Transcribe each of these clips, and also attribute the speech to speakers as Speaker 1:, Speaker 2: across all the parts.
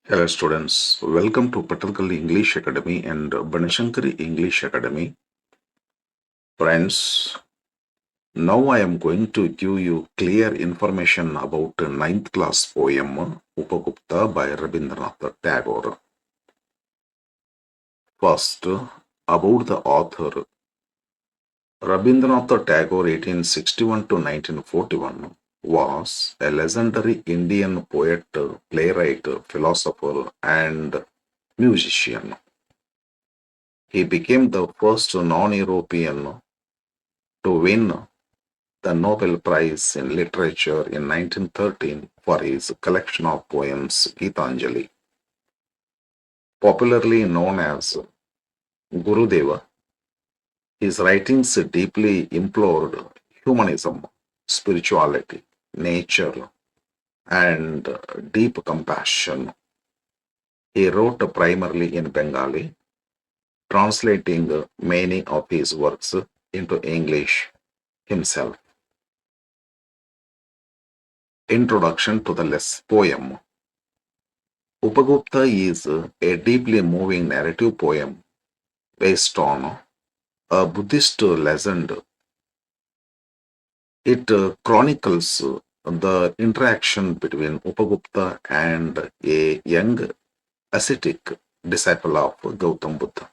Speaker 1: Hello students, welcome to Patalkali English Academy and Banashankari English Academy. Friends, now I am going to give you clear information about the ninth class poem Upagupta by Rabindranath Tagore. First, about the author. Rabindranath Tagore 1861 to 1941 was a legendary Indian poet, playwright, philosopher and musician. He became the first non-European to win the Nobel Prize in Literature in 1913 for his collection of poems Gitanjali. Popularly known as Gurudeva, his writings deeply implored humanism, spirituality, nature, and deep compassion. He wrote primarily in Bengali, translating many of his works into English himself. Introduction to the less poem. Upagupta is a deeply moving narrative poem based on a Buddhist legend. It chronicles the interaction between Upagupta and a young ascetic disciple of Gautam Buddha,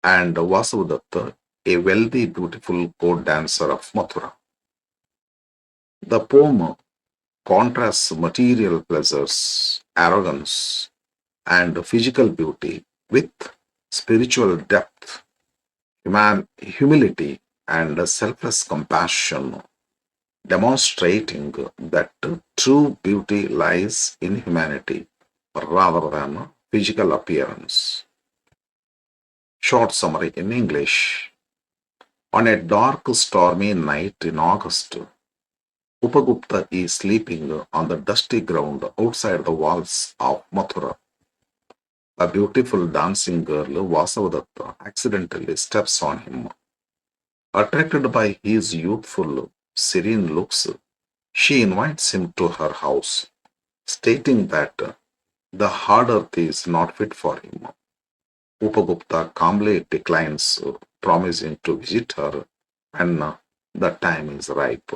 Speaker 1: and Vasavadatta, a wealthy, beautiful court dancer of Mathura. The poem contrasts material pleasures, arrogance, and physical beauty with spiritual depth, humility, and selfless compassion, demonstrating that true beauty lies in humanity rather than physical appearance. Short summary in English. On a dark, stormy night in August, Upagupta is sleeping on the dusty ground outside the walls of Mathura. A beautiful dancing girl, Vasavadatta, accidentally steps on him. Attracted by his youthful, serene looks, she invites him to her house, stating that the hard earth is not fit for him. Upagupta calmly declines, promising to visit her when the time is ripe.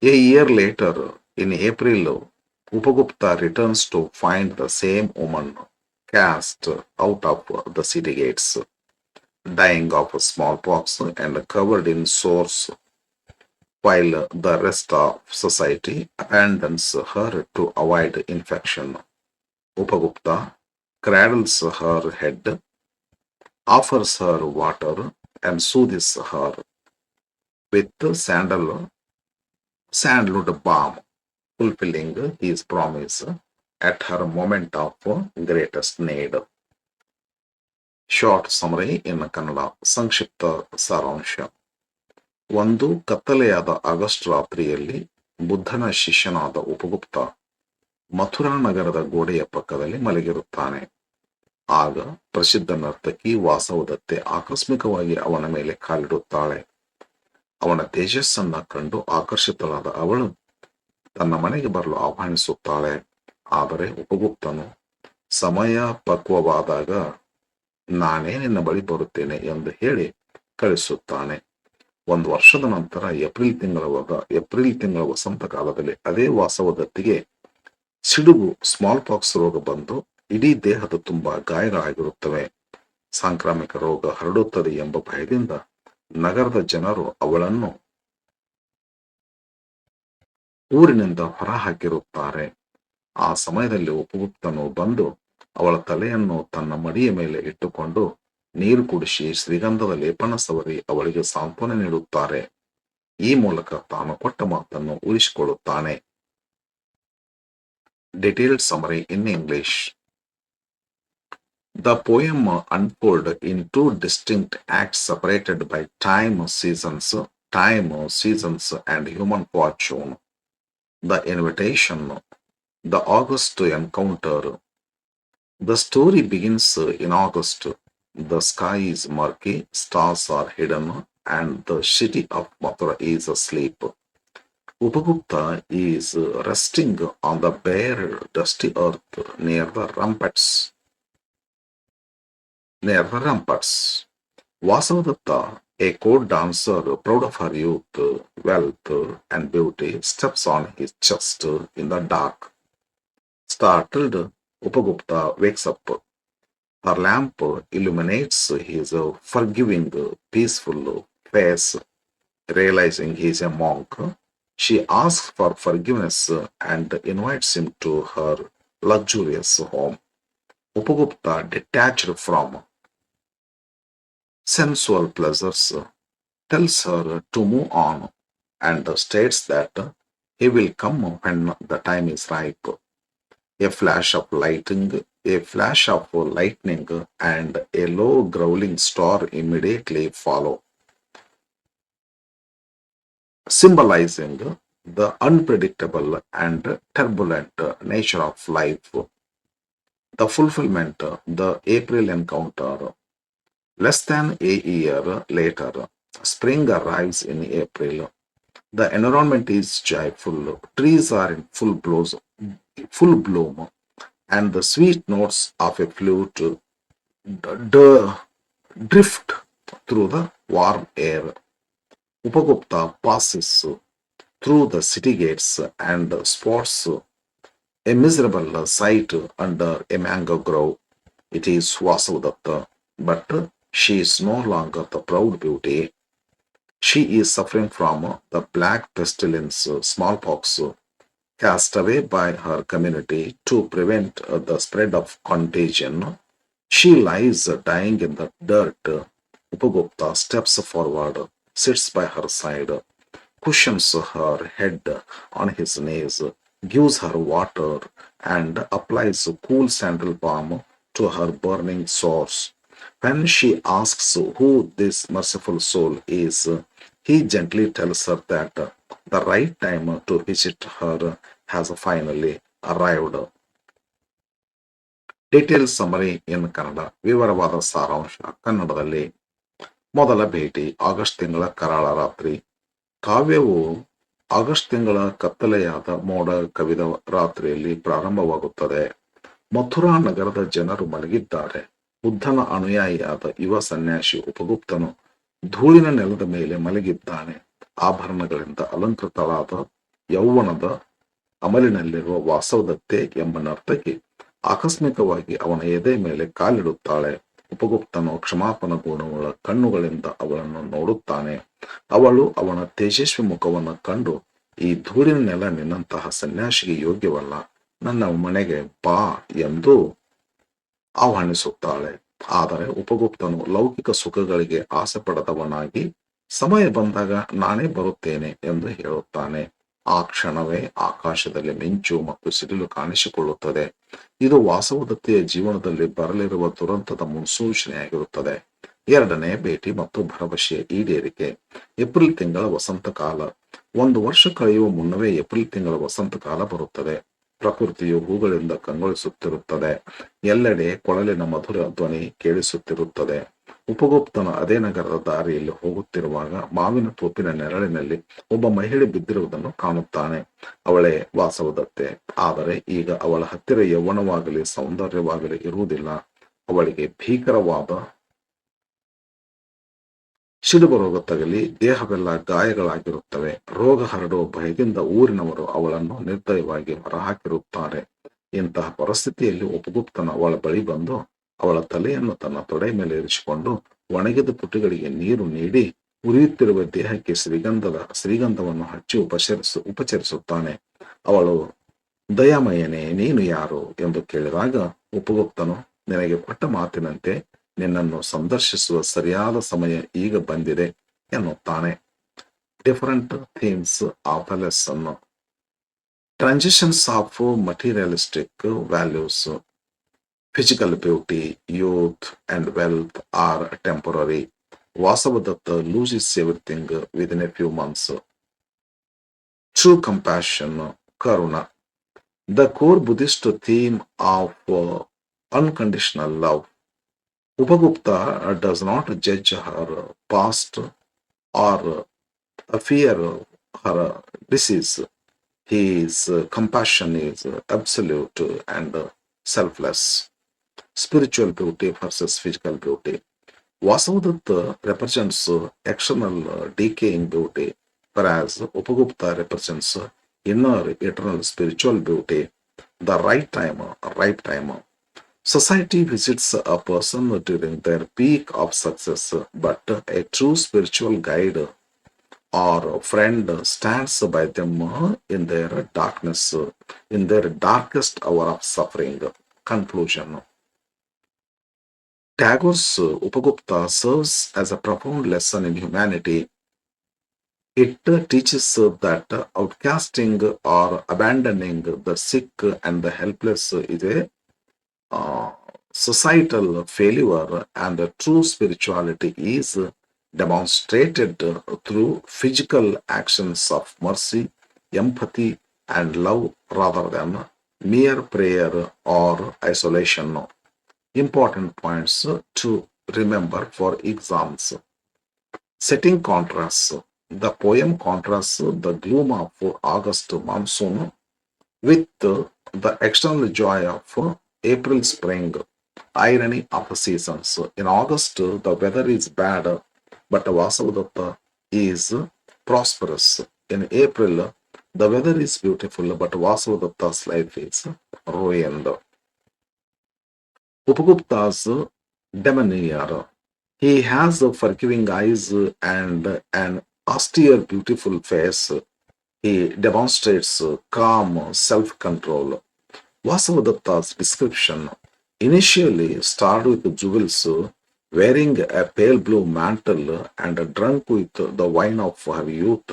Speaker 1: A year later, in April, Upagupta returns to find the same woman cast out of the city gates, dying of smallpox and covered in sores, while the rest of society abandons her to avoid infection. Upagupta cradles her head, offers her water, and soothes her with sandalwood balm, fulfilling his promise at her moment of greatest need. Short summary in Kannada ಸಂಕ್ಷಿಪ್ತ ಸಾರಾಂಶ. ಒಂದು ಕತ್ತಲೆಯಾದ August ರಾತ್ರಿಯಲ್ಲಿ ಬುದ್ಧನ ಶಿಷ್ಯನಾದ ಉಪಗುಪ್ತ ಮಥುರಾ ನಗರದ ಗೋಡೆಯ ಪಕ್ಕದಲ್ಲಿ ಮಲಗಿರುತ್ತಾನೆ. ಆಗ ಪ್ರಸಿದ್ಧ ನರ್ತಕಿ ವಾಸವದತ್ತೆ ಆಕಸ್ಮಿಕವಾಗಿ ಅವನ ಮೇಲೆ ಕಾಲಿಡುತ್ತಾಳೆ. ಅವನ ತೇಜಸ್ಸನ್ನ ಕಂಡು ಆಕರ್ಷಿತಳಾದ ಅವಳು ತನ್ನ ಮನೆಗೆ ಬರಲು ಆಹ್ವಾನಿಸುತ್ತಾಳೆ. ಆದರೆ ಉಪಗುಪ್ತನು ಸಮಯ ಪಕ್ವವಾದಾಗ ನಾನೇ ನಿನ್ನ ಬಳಿ ಬರುತ್ತೇನೆ ಎಂದು ಹೇಳಿ ಕಳಿಸುತ್ತಾನೆ. ಒಂದು ವರ್ಷದ ನಂತರ ಏಪ್ರಿಲ್ ತಿಂಗಳ ವಸಂತ ಕಾಲದಲ್ಲಿ ಅದೇ ವಾಸವದತ್ತಿಗೆ ಸಿಡುಬು ಸ್ಮಾಲ್ ಪಾಕ್ಸ್ ರೋಗ ಬಂದು ಇಡೀ ದೇಹದ ತುಂಬಾ ಗಾಯಗಳಾಗಿರುತ್ತವೆ. ಸಾಂಕ್ರಾಮಿಕ ರೋಗ ಹರಡುತ್ತದೆ ಎಂಬ ಭಯದಿಂದ ನಗರದ ಜನರು ಅವಳನ್ನು ಊರಿನಿಂದ ಹೊರಹಾಕಿರುತ್ತಾರೆ. ಆ ಸಮಯದಲ್ಲಿ ಉಪಗುಪ್ತನು ಬಂದು ಅವಳ ತಲೆಯನ್ನು ತನ್ನ ಮಡಿಯ ಮೇಲೆ ಇಟ್ಟುಕೊಂಡು ನೀರು ಕುಡಿಸಿ ಶ್ರೀಗಂಧದ ಲೇಪನ ಸವರಿ ಅವಳಿಗೆ ಸಾಂತ್ವನ ನೀಡುತ್ತಾರೆ. ಈ ಮೂಲಕ ತಾನು ಕೊಟ್ಟ ಮಾತನ್ನು ಉಳಿಸಿಕೊಳ್ಳುತ್ತಾನೆ. Detailed summary in English. The poem unfolds in two distinct acts separated by time, seasons, and human fortune. The invitation, the August encounter. The story begins in August. The sky is murky, stars are hidden, and the city of Mathura is asleep. Upagupta is resting on the bare, dusty earth near the ramparts. Vasavadatta, a court dancer proud of her youth, wealth, and beauty, steps on his chest in the dark. Startled, Upagupta wakes up. Her lamp illuminates his forgiving, peaceful face. Realizing he is a monk, she asks for forgiveness and invites him to her luxurious home. Upagupta, detached from sensual pleasures, tells her to move on and states that he will come when the time is ripe. A flash of lightning and a low growling star immediately follow, symbolizing the unpredictable and turbulent nature of life. The fulfillment, the April encounter. Less than a year later, spring arrives in April. The environment is joyful, trees are in full bloom, and the sweet notes of a flute d- drift through the warm air. Upagupta passes through the city gates and spots a miserable sight under a mango grove. It is Vasavadatta, but she is no longer the proud beauty. She is suffering from the black pestilence, smallpox, cast away by her community to prevent the spread of contagion. She lies dying in the dirt. Upagupta steps forward, sits by her side, cushions her head on his knees, gives her water, and applies cool sandal balm to her burning sores. When she asks who this merciful soul is, he gently tells her that the right time to visit her has finally arrived. Detail summary in Kannada, ವಿವರವಾದ ಸಾರಾಂಶ ಕನ್ನಡದಲ್ಲಿ. ಮೊದಲ ಭೇಟಿ August ತಿಂಗಳ ಕರಾಳ ರಾತ್ರಿ. ಕಾವ್ಯವು August ತಿಂಗಳ ಕತ್ತಲೆಯಾದ ಮೋಡ ಕವಿದ ರಾತ್ರಿಯಲ್ಲಿ ಪ್ರಾರಂಭವಾಗುತ್ತದೆ. ಮಥುರಾ ನಗರದ ಜನರು ಮಲಗಿದ್ದಾರೆ. ಬುದ್ಧನ ಅನುಯಾಯಿಯಾದ ಯುವ ಸನ್ಯಾಸಿ ಉಪಗುಪ್ತನು ಧೂಳಿನ ನೆಲದ ಮೇಲೆ ಮಲಗಿದ್ದಾನೆ. ಆಭರಣಗಳಿಂದ ಅಲಂಕೃತಳಾದ ಯೌವನದ ಅಮಲಿನಲ್ಲಿರುವ ವಾಸವದತ್ತೆ ಎಂಬ ನರ್ತಕಿ ಆಕಸ್ಮಿಕವಾಗಿ ಅವನ ಎದೆ ಮೇಲೆ ಕಾಲಿಡುತ್ತಾಳೆ. ಉಪಗುಪ್ತನು ಕ್ಷಮಾಪನ ಗುಣವುಳ್ಳ ಕಣ್ಣುಗಳಿಂದ ಅವಳನ್ನು ನೋಡುತ್ತಾನೆ. ಅವಳು ಅವನ ತೇಜಸ್ವಿ ಮುಖವನ್ನು ಕಂಡು, ಈ ಧೂಳಿನ ನೆಲ ನಿನ್ನಂತಹ ಸನ್ಯಾಸಿಗೆ ಯೋಗ್ಯವಲ್ಲ, ನನ್ನ ಮನೆಗೆ ಬಾ ಎಂದು ಆಹ್ವಾನಿಸುತ್ತಾಳೆ. ಆದರೆ ಉಪಗುಪ್ತನು ಲೌಕಿಕ ಸುಖಗಳಿಗೆ ಆಸೆ ಪಡೆದವನಾಗಿ ಸಮಯ ಬಂದಾಗ ನಾನೇ ಬರುತ್ತೇನೆ ಎಂದು ಹೇಳುತ್ತಾನೆ. ಆ ಕ್ಷಣವೇ ಆಕಾಶದಲ್ಲಿ ಮಿಂಚು ಮತ್ತು ಸಿಡಿಲು ಕಾಣಿಸಿಕೊಳ್ಳುತ್ತದೆ. ಇದು ವಾಸವದತ್ತೆಯ ಜೀವನದಲ್ಲಿ ಬರಲಿರುವ ದುರಂತದ ಮುನ್ಸೂಚನೆಯಾಗಿರುತ್ತದೆ. ಎರಡನೇ ಭೇಟಿ ಮತ್ತು ಭರವಸೆಯ ಈಡೇರಿಕೆ. ಏಪ್ರಿಲ್ ತಿಂಗಳ ವಸಂತ ಕಾಲ. ಒಂದು ವರ್ಷ ಕಳೆಯುವ ಮುನ್ನವೇ ಏಪ್ರಿಲ್ ತಿಂಗಳ ವಸಂತ ಕಾಲ ಬರುತ್ತದೆ. ಪ್ರಕೃತಿಯು ಹೂಗಳಿಂದ ಕಂಗೊಳಿಸುತ್ತಿರುತ್ತದೆ. ಎಲ್ಲೆಡೆ ಕೊಳಲಿನ ಮಧುರ ಧ್ವನಿ ಕೇಳಿಸುತ್ತಿರುತ್ತದೆ. ಉಪಗುಪ್ತನ ಅದೇ ನಗರದ ದಾರಿಯಲ್ಲಿ ಹೋಗುತ್ತಿರುವಾಗ ಮಾವಿನ ತೋಪಿನ ನೆರಳಿನಲ್ಲಿ ಒಬ್ಬ ಮಹಿಳೆ ಬಿದ್ದಿರುವುದನ್ನು ಕಾಣುತ್ತಾನೆ. ಅವಳೇ ವಾಸವದತ್ತೆ. ಆದರೆ ಈಗ ಅವಳ ಹತ್ತಿರ ಯೌವನವಾಗಲಿ ಸೌಂದರ್ಯವಾಗಲಿ ಇರುವುದಿಲ್ಲ. ಅವಳಿಗೆ ಭೀಕರವಾದ ಸಿಡುಬು ರೋಗ ತಗಲಿ ದೇಹವೆಲ್ಲ ಗಾಯಗಳಾಗಿರುತ್ತವೆ. ರೋಗ ಹರಡುವ ಭಯದಿಂದ ಊರಿನವರು ಅವಳನ್ನು ನಿರ್ದಯವಾಗಿ ಹೊರಹಾಕಿರುತ್ತಾರೆ. ಇಂತಹ ಪರಿಸ್ಥಿತಿಯಲ್ಲಿ ಉಪಗುಪ್ತನ ಅವಳ ಬಳಿ ಬಂದು ಅವಳ ತಲೆಯನ್ನು ತನ್ನ ತೊಡೆ ಮೇಲೆ ಇರಿಸಿಕೊಂಡು ಒಣಗಿದ ಪುಟಿಗಳಿಗೆ ನೀರು ನೀಡಿ ಉರಿಯುತ್ತಿರುವ ದೇಹಕ್ಕೆ ಶ್ರೀಗಂಧವನ್ನು ಹಚ್ಚಿ ಉಪಚರಿಸುತ್ತಾನೆ. ಅವಳು, ದಯಾಮಯನೇ, ನೀನು ಯಾರು ಎಂದು ಕೇಳಿದಾಗ ಉಪಗುಪ್ತನು, ನಿನಗೆ ಕೊಟ್ಟ ಮಾತಿನಂತೆ ನಿನ್ನನ್ನು ಸಂದರ್ಶಿಸುವ ಸರಿಯಾದ ಸಮಯ ಈಗ ಬಂದಿದೆ ಎನ್ನುತ್ತಾನೆ. Different themes of A lesson. Transitions of materialistic values. Physical beauty, youth, and wealth are temporary. Vasavadatta loses everything within a few months. True compassion, karuna. The core Buddhist theme of unconditional love. Upagupta does not judge her past or fear her disease. His compassion is absolute and selfless. Spiritual beauty versus physical beauty. Vasavadatta represents external decaying beauty, whereas Upagupta represents inner eternal spiritual beauty. The right time. Society visits a person during their peak of success, but a true spiritual guide or friend stands by them in their darkness, in their darkest hour of suffering. Conclusion. Tagore's Upagupta serves as a profound lesson in humanity. It teaches that outcasting or abandoning the sick and the helpless is a uh, societal failure, and true spirituality is demonstrated through physical actions of mercy, empathy, and love rather than mere prayer or isolation. Important points to remember for exams. Setting contrasts. The poem contrasts the gloom of August monsoon with the external joy of April spring, irony of the seasons. In August, the weather is bad, but Vasavadatta is prosperous. In April, the weather is beautiful, but Vasavadatta's life is ruined. Upagupta's demeanor. He has forgiving eyes and an austere, beautiful face. He demonstrates calm self control. Vasavadatta's description initially started with jewels, wearing a pale blue mantle and drunk with the wine of her youth,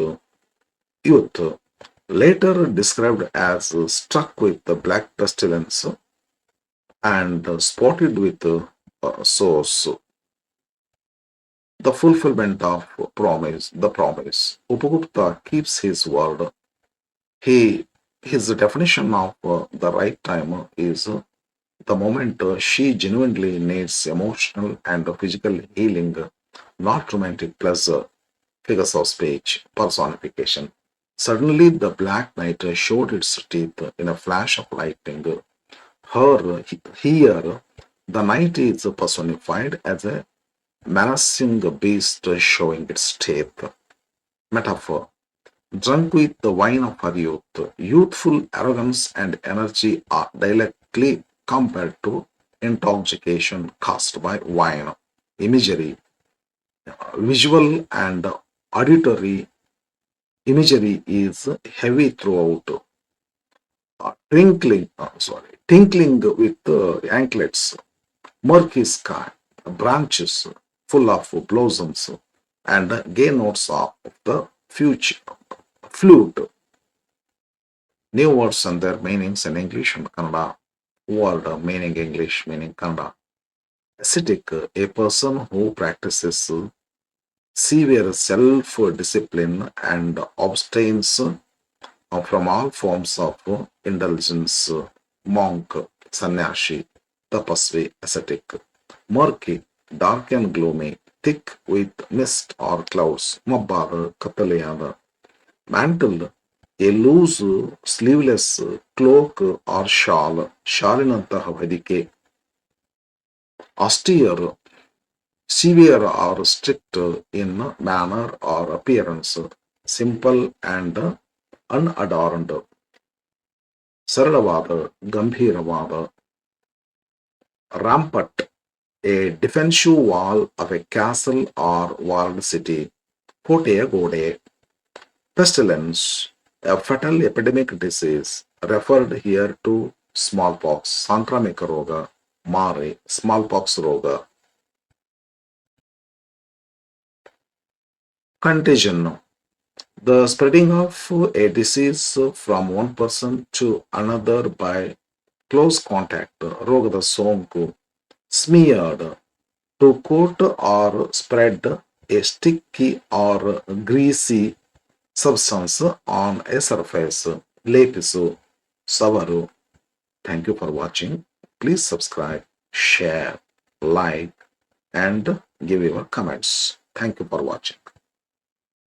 Speaker 1: later described as struck with the black pestilence and spotted with sores. The fulfillment of the promise. Upagupta keeps his word. His definition of the right time is the moment she genuinely needs emotional and physical healing, not romantic pleasure, figures of speech, personification. Suddenly, the black night showed its teeth in a flash of lightning. Here, the night is personified as a menacing beast showing its teeth. Metaphor. Drunk with the wine of her youth, youthful arrogance and energy are directly compared to intoxication caused by wine. Imagery, visual and auditory imagery is heavy throughout. Tinkling with anklets, murky sky, branches full of blossoms, and gay notes of the future flute. New words and their meanings in English and Kannada. Word meaning English, meaning Kannada. Ascetic, a person who practices severe self-discipline and abstains from all forms of indulgence. Monk, sannyasi, tapasvi, ascetic. Murky, dark and gloomy, thick with mist or clouds. Mabbar, kataliyada. Mantle, a loose sleeveless cloak or shawl, ಶಾಲಿನಂತಹ ಹೊದಿಕೆ. Austere, severe or strict in manner or appearance, simple and unadorned. ಸರಳವಾದ, ಗಂಭೀರವಾದ. Rampart, a defensive wall of a castle or walled city. ಕೋಟೆಯ ಗೋಡೆ. Pestilence, a fatal epidemic disease, referred here to smallpox, ಸಾಂಕ್ರಾಮಿಕ ರೋಗ, ಮಾರಿ, smallpox ರೋಗ. Contagion, the spreading of a disease from one person to another by close contact, ರೋಗದ ಸೋಂಕು. Smeared, to coat or spread a sticky or greasy substance on a surface. ಲೇಪಿಸು, ಸವರು. Thank you for watching. Please subscribe, share, like, and give your comments. Thank you for watching.